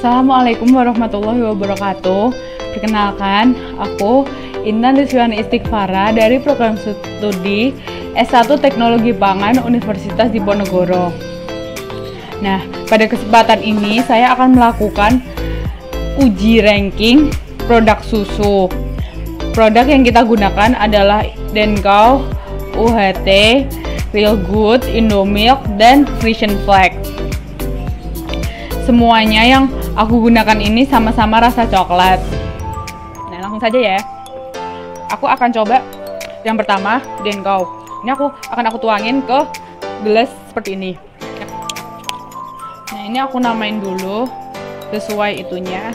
Assalamualaikum warahmatullahi wabarakatuh. Perkenalkan, aku Intan Rizwani Istighfara dari program studi S1 Teknologi Pangan Universitas Diponegoro. Nah, pada kesempatan ini saya akan melakukan uji ranking produk susu. Produk yang kita gunakan adalah Denkau, UHT, Real Good, Indomilk, dan Frisian Flag. Semuanya yang aku gunakan ini sama-sama rasa coklat. Nah, langsung saja ya. Aku akan coba yang pertama, Denkau. Ini akan aku tuangin ke gelas seperti ini. Nah, ini aku namain dulu sesuai itunya.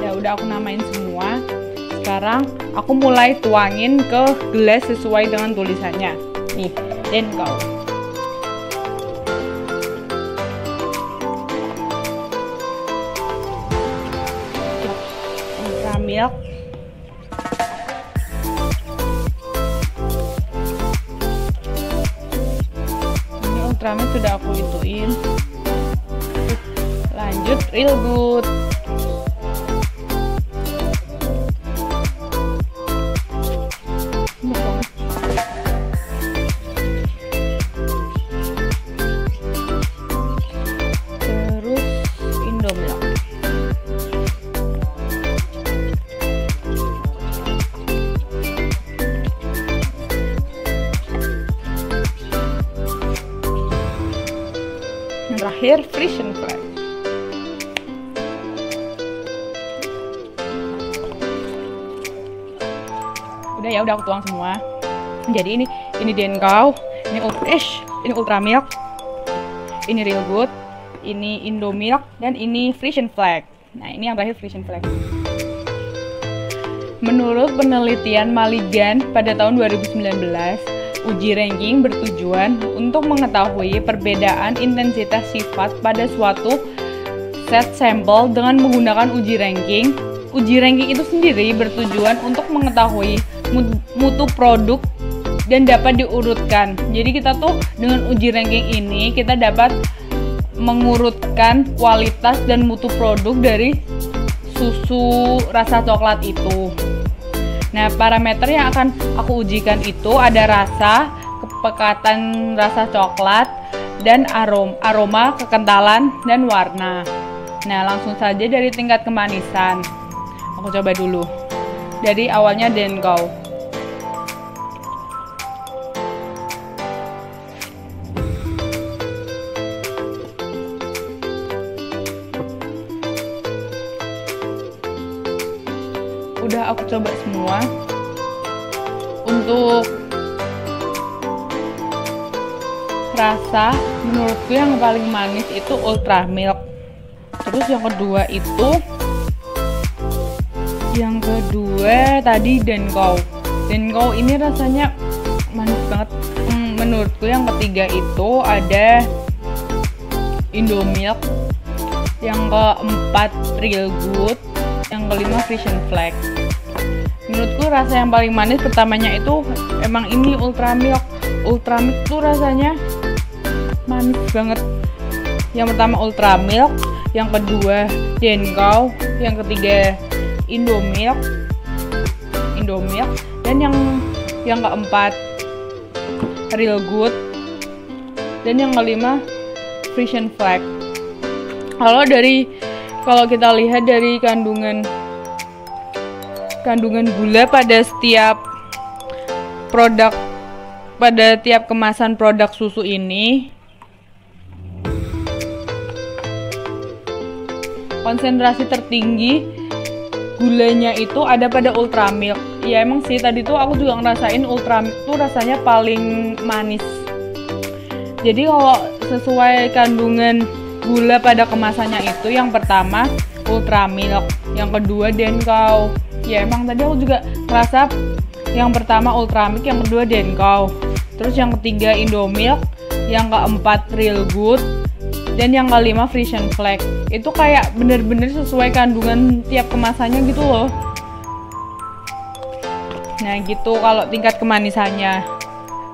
Ya udah, aku namain semua. Sekarang aku mulai tuangin ke gelas sesuai dengan tulisannya. Nih, Denkau. Ultramilk. Ini Ultramilk sudah aku ituin. Lanjut Real Good. Terakhir Frisian Flag. Udah aku tuang semua. Jadi ini Denkau, ini Ultramilk, ini Real Good, ini Indomilk, dan ini Frisian Flag. Nah, ini yang terakhir Frisian Flag. Menurut penelitian Maligan pada tahun 2019, uji ranking bertujuan untuk mengetahui perbedaan intensitas sifat pada suatu set sampel dengan menggunakan uji ranking. Uji ranking itu sendiri bertujuan untuk mengetahui mutu produk dan dapat diurutkan. Jadi kita tuh dengan uji ranking ini kita dapat mengurutkan kualitas dan mutu produk dari susu rasa coklat itu. Nah, parameter yang akan aku ujikan itu ada rasa, kepekatan rasa coklat, dan aroma, kekentalan, dan warna. Nah, langsung saja dari tingkat kemanisan. Aku coba dulu. Dari awalnya Denkau. Udah aku coba semua. Untuk rasa, menurutku yang paling manis itu Ultramilk. Terus yang kedua tadi Denkau. Denkau ini rasanya manis banget. Menurutku yang ketiga itu ada Indomilk. Yang keempat Real Good. Yang kelima Frisian Flag. Menurutku rasa yang paling manis pertamanya itu emang ini Ultramilk. Ultramilk tuh rasanya manis banget. Yang pertama Ultramilk, yang kedua Denkau, yang ketiga Indomilk, dan yang keempat Real Good, dan yang kelima Frisian Flag. Kalau kita lihat dari kandungan gula pada setiap produk, pada tiap kemasan produk susu ini, konsentrasi tertinggi gulanya itu ada pada Ultramilk. Ya emang sih, tadi tuh aku juga ngerasain Ultramilk tuh rasanya paling manis. Jadi kalau sesuai kandungan gula pada kemasannya itu, yang pertama Ultramilk, yang kedua Denkau. Ya emang tadi aku juga ngerasa yang pertama Ultramilk, yang kedua Denkau, terus yang ketiga Indomilk, yang keempat Real Good, dan yang kelima Frisian Flag. Itu kayak bener-bener sesuai kandungan tiap kemasannya gitu loh. Nah gitu kalau tingkat kemanisannya.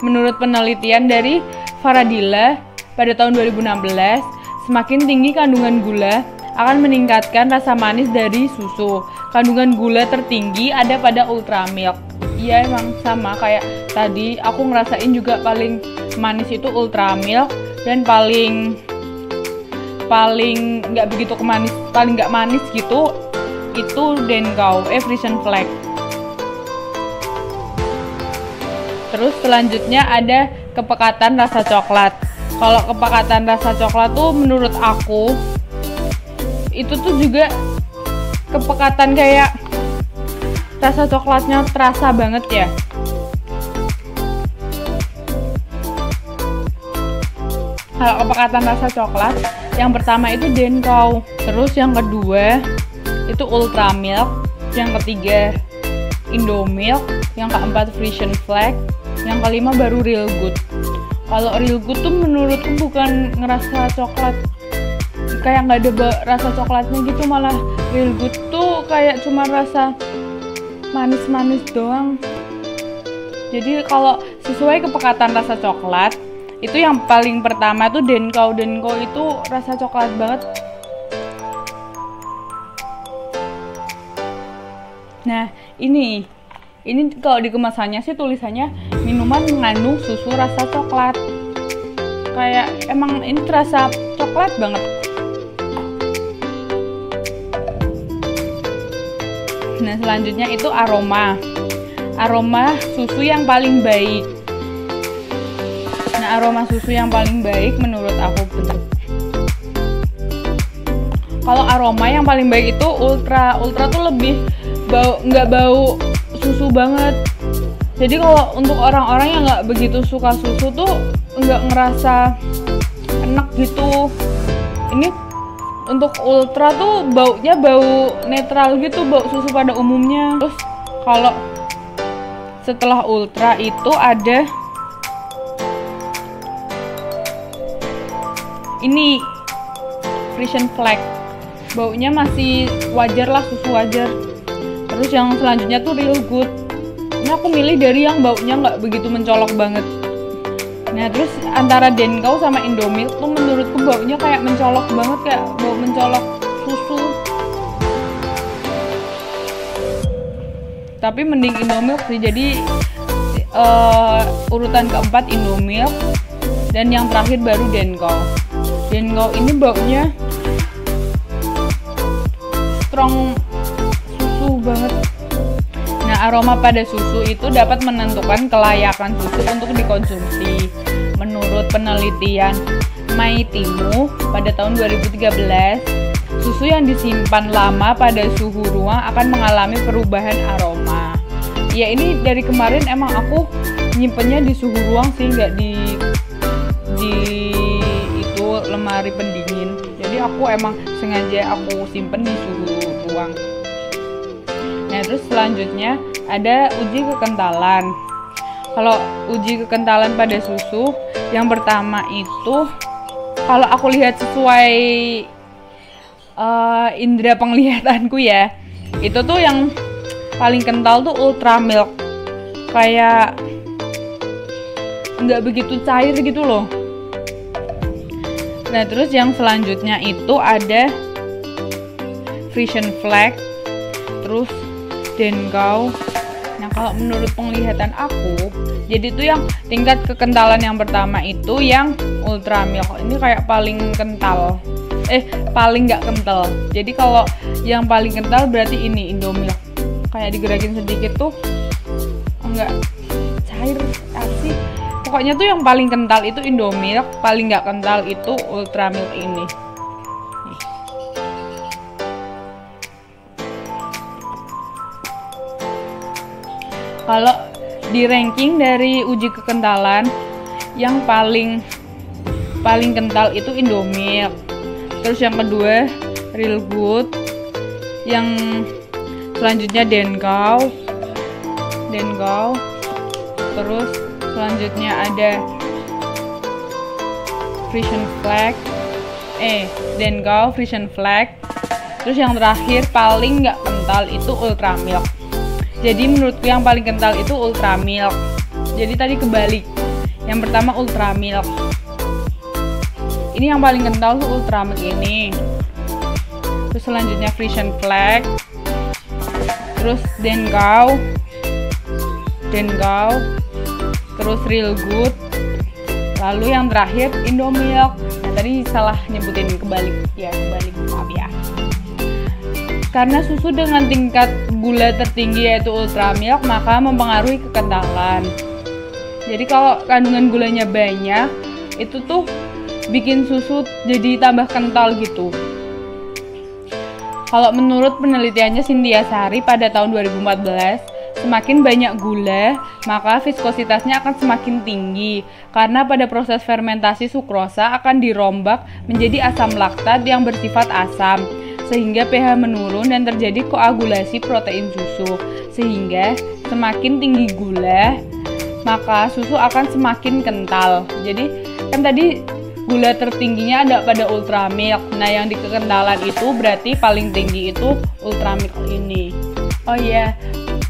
Menurut penelitian dari Faradilla pada tahun 2016, semakin tinggi kandungan gula akan meningkatkan rasa manis dari susu. Kandungan gula tertinggi ada pada Ultramilk. Iya, emang sama kayak tadi, aku ngerasain juga paling manis itu Ultramilk, dan paling nggak begitu kemanis, paling nggak manis gitu itu Denkau, Frisian Flag. Terus selanjutnya ada kepekatan rasa coklat. Kalau kepekatan rasa coklat tuh menurut aku itu tuh juga kepekatan kayak rasa coklatnya terasa banget ya. Kalau kepekatan rasa coklat, yang pertama itu Denkau, terus yang kedua itu Ultramilk, yang ketiga Indomilk, yang keempat Frisian Flag, yang kelima baru Real Good. Kalau Real Good tuh menurutku bukan ngerasa coklat, kayak nggak ada rasa coklatnya gitu, malah Real Good tuh kayak cuma rasa manis-manis doang. Jadi kalau sesuai kepekatan rasa coklat, itu yang paling pertama tuh Denkau. Denkau itu rasa coklat banget. Nah, ini kalau di kemasannya sih tulisannya minuman mengandung susu rasa coklat. Kayak emang ini terasa coklat banget. Nah, selanjutnya itu aroma susu yang paling baik. Nah, aroma susu yang paling baik menurut aku bener. Kalau aroma yang paling baik itu Ultra tuh lebih nggak bau susu banget. Jadi kalau untuk orang-orang yang nggak begitu suka susu tuh nggak ngerasa enak gitu. Ini untuk Ultra tuh baunya bau netral gitu, bau susu pada umumnya. Terus kalau setelah Ultra itu ada ini Frisian Flag, baunya masih wajar lah, susu wajar. Terus yang selanjutnya tuh Real Good. Ini aku milih dari yang baunya nggak begitu mencolok banget. Nah, terus antara Denkau sama Indomilk tuh menurutku baunya kayak mencolok banget, kayak bau mencolok susu. Tapi mending Indomilk sih. Jadi urutan keempat Indomilk, dan yang terakhir baru Denkau. Denkau ini baunya strong susu banget. Nah, aroma pada susu itu dapat menentukan kelayakan susu untuk dikonsumsi. Menurut penelitian Maitimu pada tahun 2013, susu yang disimpan lama pada suhu ruang akan mengalami perubahan aroma. Ya, ini dari kemarin emang aku nyimpennya di suhu ruang sih, nggak di itu lemari pendingin. Jadi aku emang sengaja aku simpen di suhu ruang. Nah, terus selanjutnya ada uji kekentalan. Kalau uji kekentalan pada susu, yang pertama itu kalau aku lihat sesuai indera penglihatanku ya, itu tuh yang paling kental tuh Ultramilk. Kayak nggak begitu cair gitu loh. Nah, terus yang selanjutnya itu ada Frisian Flag, terus Denkau. Nah, kalau menurut penglihatan aku, jadi itu yang tingkat kekentalan yang pertama itu yang Ultramilk. Ini kayak paling kental. Paling nggak kental. Jadi kalau yang paling kental berarti ini Indomilk. Kayak digerakin sedikit tuh enggak cair asih. Pokoknya tuh yang paling kental itu Indomilk, paling nggak kental itu Ultramilk ini. Kalau di ranking dari uji kekentalan, yang paling kental itu Indomilk. Terus yang kedua Real Good, yang selanjutnya Denkau. Terus selanjutnya ada Frisian Flag, Denkau, Frisian Flag. Terus yang terakhir paling nggak kental itu Ultramilk. Jadi menurutku yang paling kental itu Ultramilk. Jadi tadi kebalik, Yang pertama Ultra Milk. Ini yang paling kental tuh Ultra Milk ini. Terus selanjutnya Frisian Flag. Terus Denkau. Terus Real Good. Lalu yang terakhir Indomilk. Nah, tadi salah nyebutin kebalik, maaf ya. Karena susu dengan tingkat gula tertinggi yaitu Ultra Milk, maka mempengaruhi kekentalan. Jadi kalau kandungan gulanya banyak, itu tuh bikin susu jadi tambah kental gitu. Kalau menurut penelitiannya Cynthia Sari pada tahun 2014, semakin banyak gula, maka viskositasnya akan semakin tinggi. Karena pada proses fermentasi sukrosa akan dirombak menjadi asam laktat yang bersifat asam, sehingga pH menurun dan terjadi koagulasi protein susu. Sehingga semakin tinggi gula, maka susu akan semakin kental. Jadi kan tadi gula tertingginya ada pada Ultra Milk. Nah, yang di kekentalan itu berarti paling tinggi itu Ultra Milk ini. Oh iya,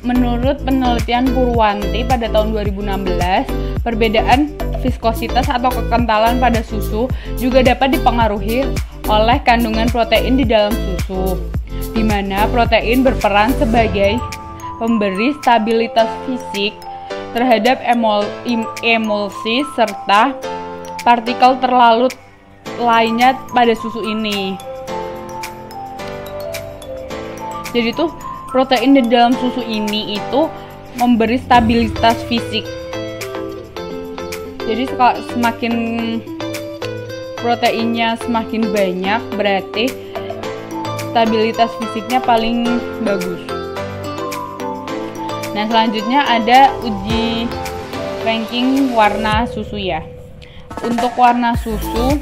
menurut penelitian Purwanti pada tahun 2016, perbedaan viskositas atau kekentalan pada susu juga dapat dipengaruhi oleh kandungan protein di dalam susu, di mana protein berperan sebagai pemberi stabilitas fisik terhadap emulsi serta partikel terlarut lainnya pada susu ini. Jadi tuh protein di dalam susu ini itu memberi stabilitas fisik. Jadi semakin proteinnya semakin banyak, berarti stabilitas fisiknya paling bagus. Nah, selanjutnya ada uji ranking warna susu ya. Untuk warna susu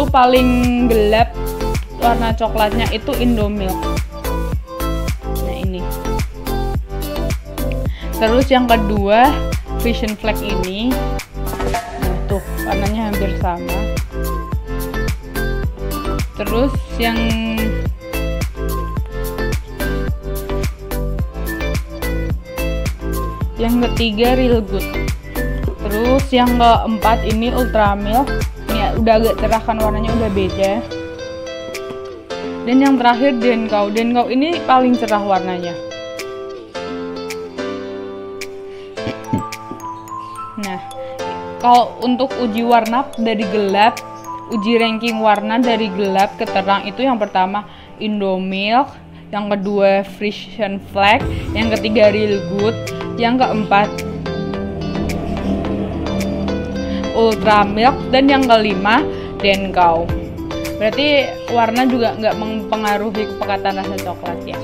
paling gelap warna coklatnya itu Indomilk. Nah, ini. Terus yang kedua Frisian Flag ini. Nah, tuh warnanya hampir sama. Terus yang ketiga Real Good. Terus yang keempat ini Ultra Milk. Ini udah agak cerah kan, warnanya udah beda. Dan yang terakhir Denkau. Denkau ini paling cerah warnanya. Nah, kalau untuk uji warna dari gelap, uji ranking warna dari gelap ke terang itu yang pertama Indomilk, yang kedua Frisian Flag, yang ketiga Real Good, yang keempat Ultra Milk, dan yang kelima Denkau. Berarti warna juga nggak mempengaruhi kepekatan rasa coklat ya.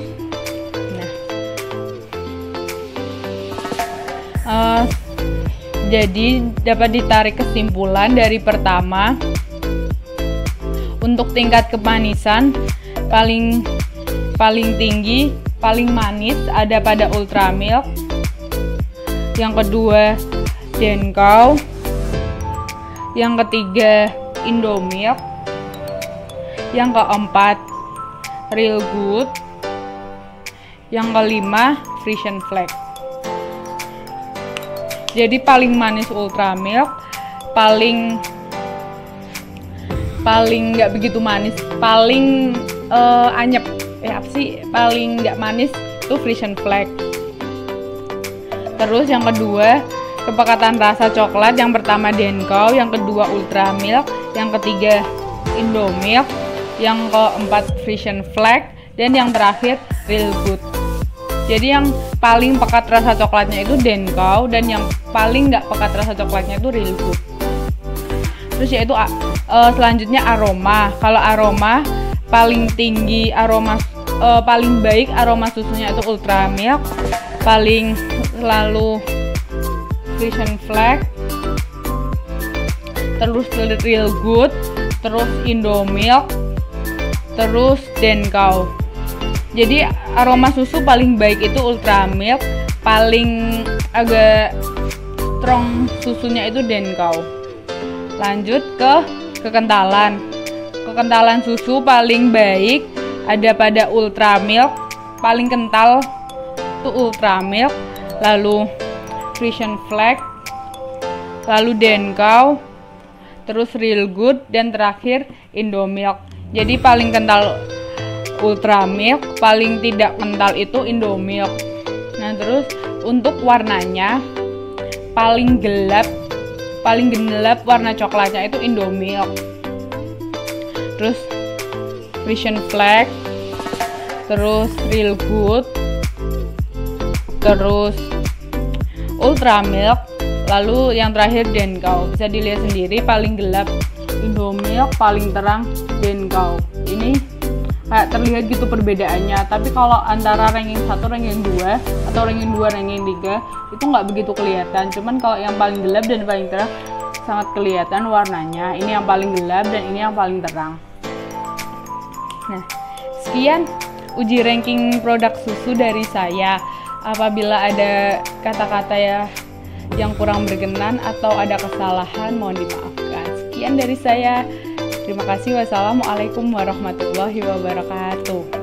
Nah, jadi dapat ditarik kesimpulan dari pertama, untuk tingkat kemanisan paling tinggi, paling manis ada pada Ultra Milk. Yang kedua Denkau, yang ketiga Indomilk, yang keempat Real Good, yang kelima Frisian Flag. Jadi paling manis Ultra Milk, paling nggak begitu manis, paling anyep paling nggak manis itu Frisian Flag. Terus yang kedua kepekatan rasa coklat, yang pertama Denkau, yang kedua Ultra Milk, yang ketiga Indomilk, yang keempat Frisian Flag, dan yang terakhir Real Good. Jadi yang paling pekat rasa coklatnya itu Denkau, dan yang paling nggak pekat rasa coklatnya itu Real Good. Terus yaitu selanjutnya aroma. Kalau aroma paling tinggi paling baik aroma susunya itu Ultra Milk, paling lalu Frisian Flag, terus Real Good, terus Indomilk, terus Denkau. Jadi aroma susu paling baik itu Ultra Milk, paling agak strong susunya itu Denkau. Lanjut ke kekentalan. Kekentalan susu paling baik ada pada Ultra Milk, paling kental itu Ultra Milk, lalu Frisian Flag, lalu Denkau, terus Real Good, dan terakhir Indomilk. Jadi paling kental Ultra Milk, paling tidak kental itu Indomilk. Nah, terus untuk warnanya paling gelap warna coklatnya itu Indomilk. Terus Frisian Flag, terus Real Good, terus Ultra Milk, lalu yang terakhir Denkau. Bisa dilihat sendiri, paling gelap Indomilk, paling terang Denkau. Ini kayak terlihat gitu perbedaannya. Tapi kalau antara ranking 1, ranking 2, atau ranking 2, ranking 3 itu nggak begitu kelihatan. Cuman kalau yang paling gelap dan paling terang sangat kelihatan warnanya. Ini yang paling gelap dan ini yang paling terang. Nah, sekian uji ranking produk susu dari saya. Apabila ada kata-kata yang kurang berkenan atau ada kesalahan, mohon dimaafkan. Sekian dari saya. Terima kasih. Wassalamualaikum warahmatullahi wabarakatuh.